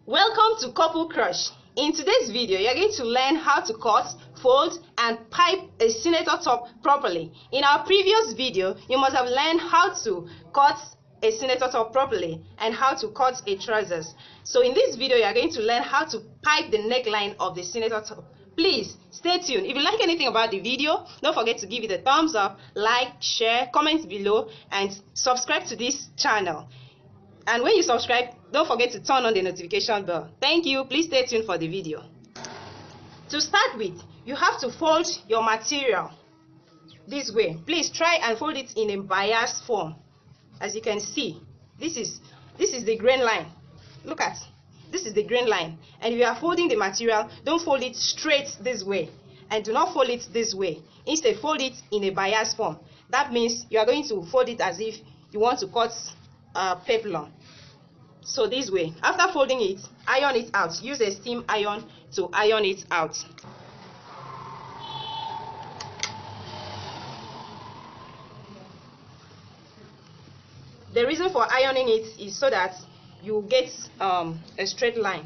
Welcome to Couple Crush. In today's video, you're going to learn how to cut, fold, and pipe a senator top properly. In our previous video, you must have learned how to cut a senator top properly and how to cut a trousers. So in this video, you're going to learn how to pipe the neckline of the senator top. Please stay tuned. If you like anything about the video, don't forget to give it a thumbs up, like, share, comment below, and subscribe to this channel. And when you subscribe, don't forget to turn on the notification bell. Thank you. Please stay tuned for the video. To start with, you have to fold your material this way. Please try and fold it in a bias form. As you can see, this is the grain line. Look at this is the grain line. And if you are folding the material, don't fold it straight this way, and do not fold it this way. Instead, fold it in a bias form. That means you are going to fold it as if you want to cut peplum. So this way, after folding it, iron it out. Use a steam iron to iron it out. The reason for ironing it is so that you get a straight line.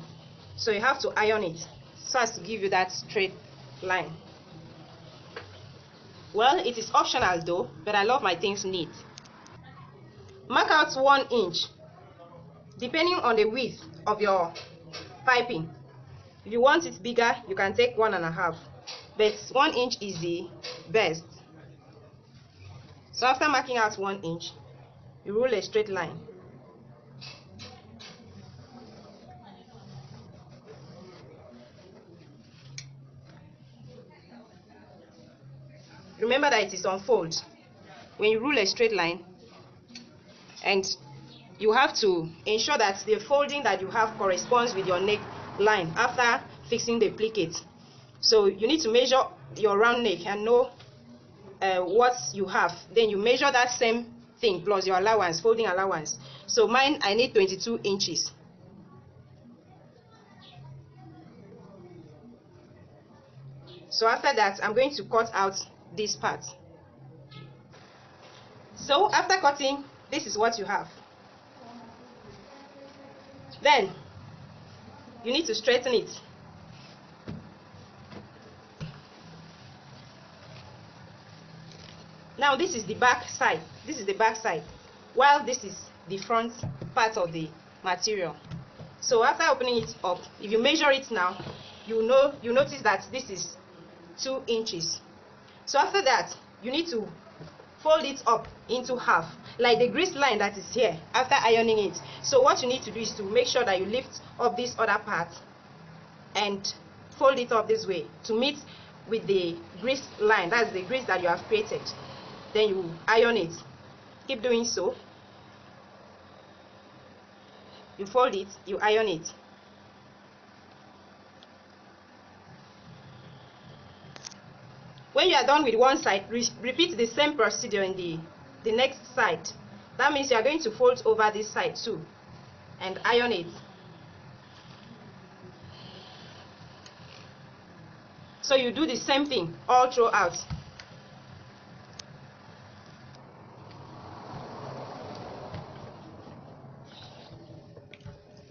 So you have to iron it so as to give you that straight line. Well, it is optional though, but I love my things neat. Mark out 1 inch. Depending on the width of your piping. If you want it bigger, you can take 1.5, but 1 inch is the best. So after marking out 1 inch, you rule a straight line. Remember that it is on fold. When you rule a straight line, and you have to ensure that the folding that you have corresponds with your neck line after fixing the plicket. So you need to measure your round neck and know what you have. Then you measure that same thing plus your allowance, folding allowance. So mine, I need 22 inches. So after that, I'm going to cut out this part. So after cutting, this is what you have. Then you need to straighten it. Now this is the back side. This is the back side, while this is the front part of the material. So after opening it up, if you measure it now, you notice that this is 2 inches. So after that, you need to fold it up into half, like the grease line that is here after ironing it. So what you need to do is to make sure that you lift up this other part and fold it up this way to meet with the grease line. That's the grease that you have created. Then you iron it. Keep doing so. You fold it, you iron it. When you are done with one side, repeat the same procedure in the next side. That means you are going to fold over this side too and iron it. So you do the same thing all throughout.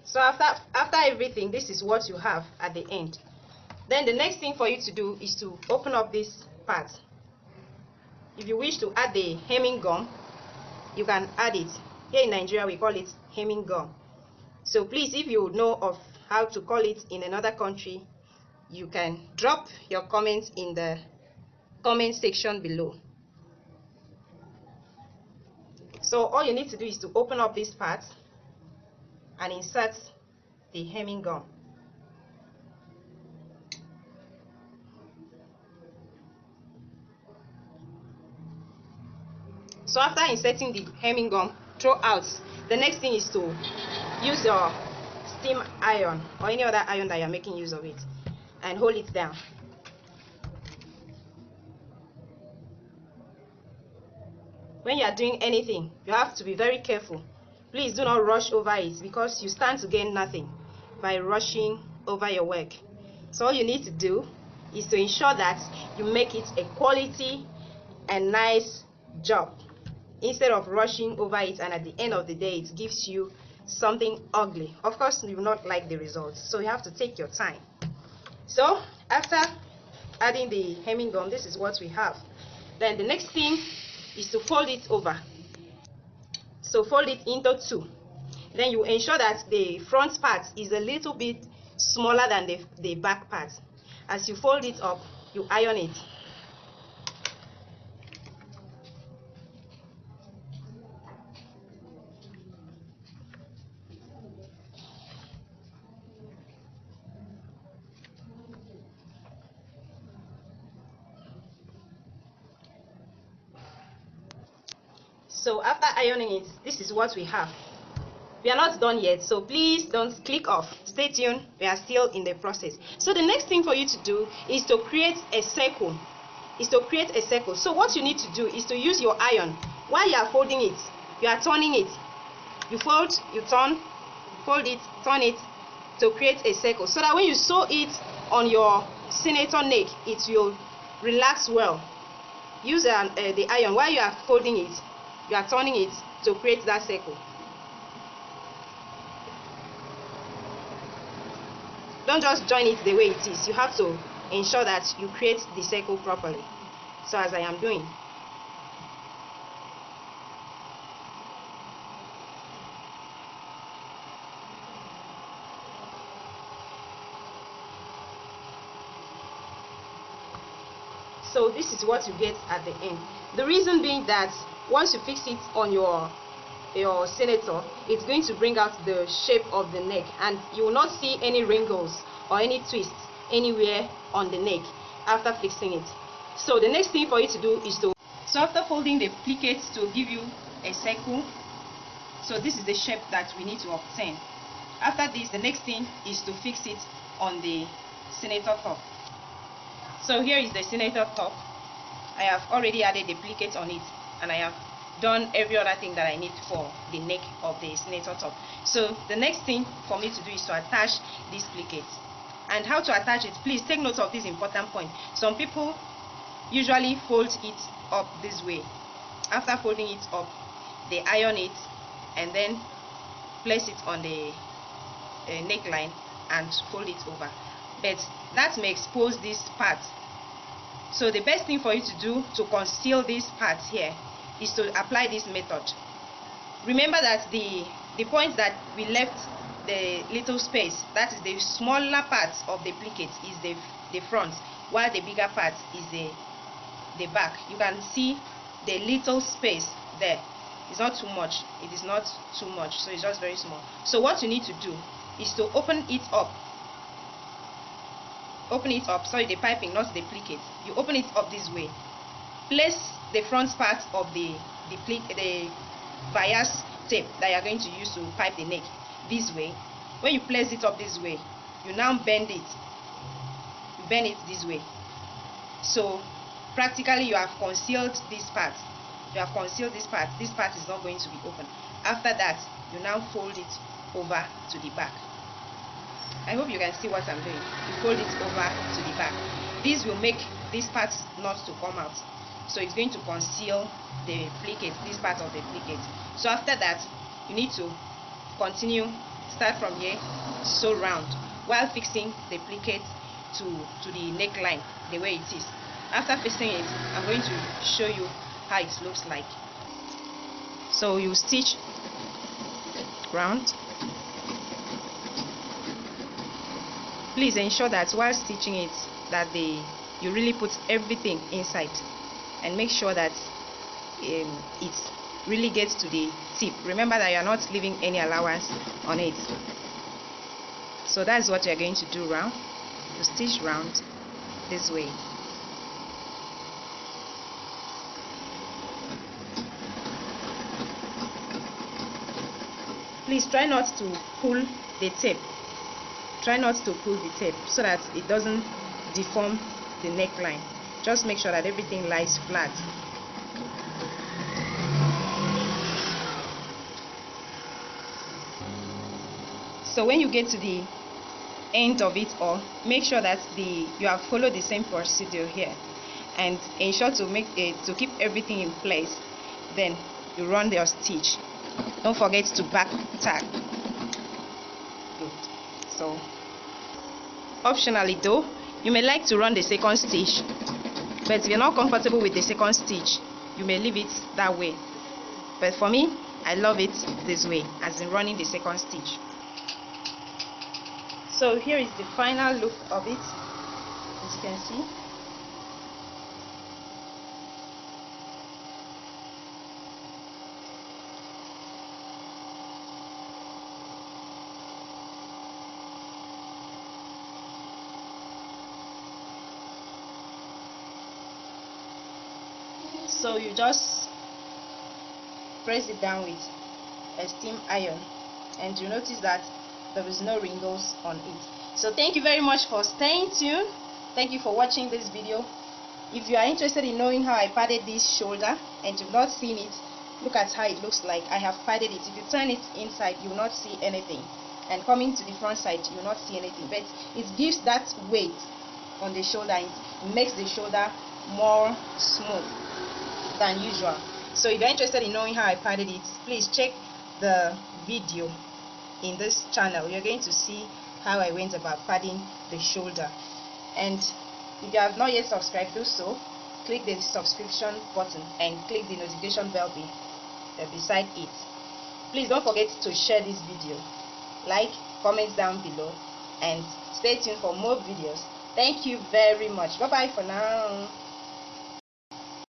So after everything, this is what you have at the end. Then the next thing for you to do is to open up this part. If you wish to add the hemming gum, you can add it. Here in Nigeria, we call it hemming gum. So please, if you know of how to call it in another country, you can drop your comments in the comment section below. So all you need to do is to open up this part and insert the hemming gum. So after inserting the hemming gum throughout, the next thing is to use your steam iron or any other iron that you're making use of it and hold it down. When you are doing anything, you have to be very careful. Please do not rush over it, because you stand to gain nothing by rushing over your work. So all you need to do is to ensure that you make it a quality and nice job, instead of rushing over it, and at the end of the day it gives you something ugly. Of course, you will not like the results, so you have to take your time. So after adding the hemming gum, this is what we have. Then the next thing is to fold it over. So fold it into two. Then you ensure that the front part is a little bit smaller than the back part. As you fold it up, you iron it. So after ironing it, this is what we have. We are not done yet, so please don't click off. Stay tuned, we are still in the process. So the next thing for you to do is to create a circle. So what you need to do is to use your iron. While you are folding it, you are turning it. You fold, you turn, fold it, turn it to create a circle, so that when you sew it on your senator neck, it will relax well. Use the iron while you are folding it. You are turning it to create that circle. Don't just join it the way it is. You have to ensure that you create the circle properly. So as I am doing. So this is what you get at the end. The reason being that once you fix it on your senator, it's going to bring out the shape of the neck, and you will not see any wrinkles or any twists anywhere on the neck after fixing it. So the next thing for you to do is to, so after folding the plicates to give you a circle, so this is the shape that we need to obtain. After this, the next thing is to fix it on the senator top. So here is the senator top. I have already added the plicates on it, and I have done every other thing that I need for the neck of the senator top. So the next thing for me to do is to attach this plicate. And how to attach it, please take note of this important point. Some people usually fold it up this way. After folding it up, they iron it and then place it on the neckline and fold it over. But that may expose this part. So the best thing for you to do to conceal this part here is to apply this method. Remember that the point that we left the little space, that is the smaller part of the plicate, is the front, while the bigger part is the back. You can see the little space there. It's not too much. It is not too much, so it's just very small. So what you need to do is to open it up. Sorry, the piping, not the plicate. You open it up this way. Place the front part of the bias tape that you are going to use to pipe the neck this way. When you place it up this way, you now bend it. You bend it this way. So practically you have concealed this part. You have concealed this part. This part is not going to be open. After that, you now fold it over to the back. I hope you can see what I'm doing. You fold it over to the back. This will make this part not to come out. So it's going to conceal the plicate, this part of the plicate. So after that, you need to continue, start from here, sew round, while fixing the plicate to the neckline the way it is. After fixing it, I'm going to show you how it looks like. So you stitch round. Please ensure that while stitching it, that you really put everything inside, and make sure that it really gets to the tip. Remember that you are not leaving any allowance on it. So that's what you are going to do round. You stitch round this way. Please try not to pull the tape. Try not to pull the tape so that it doesn't deform the neckline. Just make sure that everything lies flat. So when you get to the end of it all, make sure that you have followed the same procedure here, and ensure to keep everything in place. Then you run your stitch. Don't forget to back tag. good. So optionally though, you may like to run the second stitch, but if you're not comfortable with the second stitch, you may leave it that way. But for me, I love it this way, as in running the second stitch. So here is the final look of it, as you can see. So you just press it down with a steam iron, and you notice that there is no wrinkles on it. So thank you very much for staying tuned. Thank you for watching this video. If you are interested in knowing how I padded this shoulder and you've not seen it, look at how it looks like. I have padded it. If you turn it inside, you will not see anything, and coming to the front side, you will not see anything, but it gives that weight on the shoulder. It makes the shoulder more smooth than usual. So if you're interested in knowing how I padded it, please check the video in this channel. You're going to see how I went about padding the shoulder. And if you have not yet subscribed, do so. Click the subscription button and click the notification bell beside it. Please don't forget to share this video, like, comment down below, and stay tuned for more videos. Thank you very much. Bye bye for now.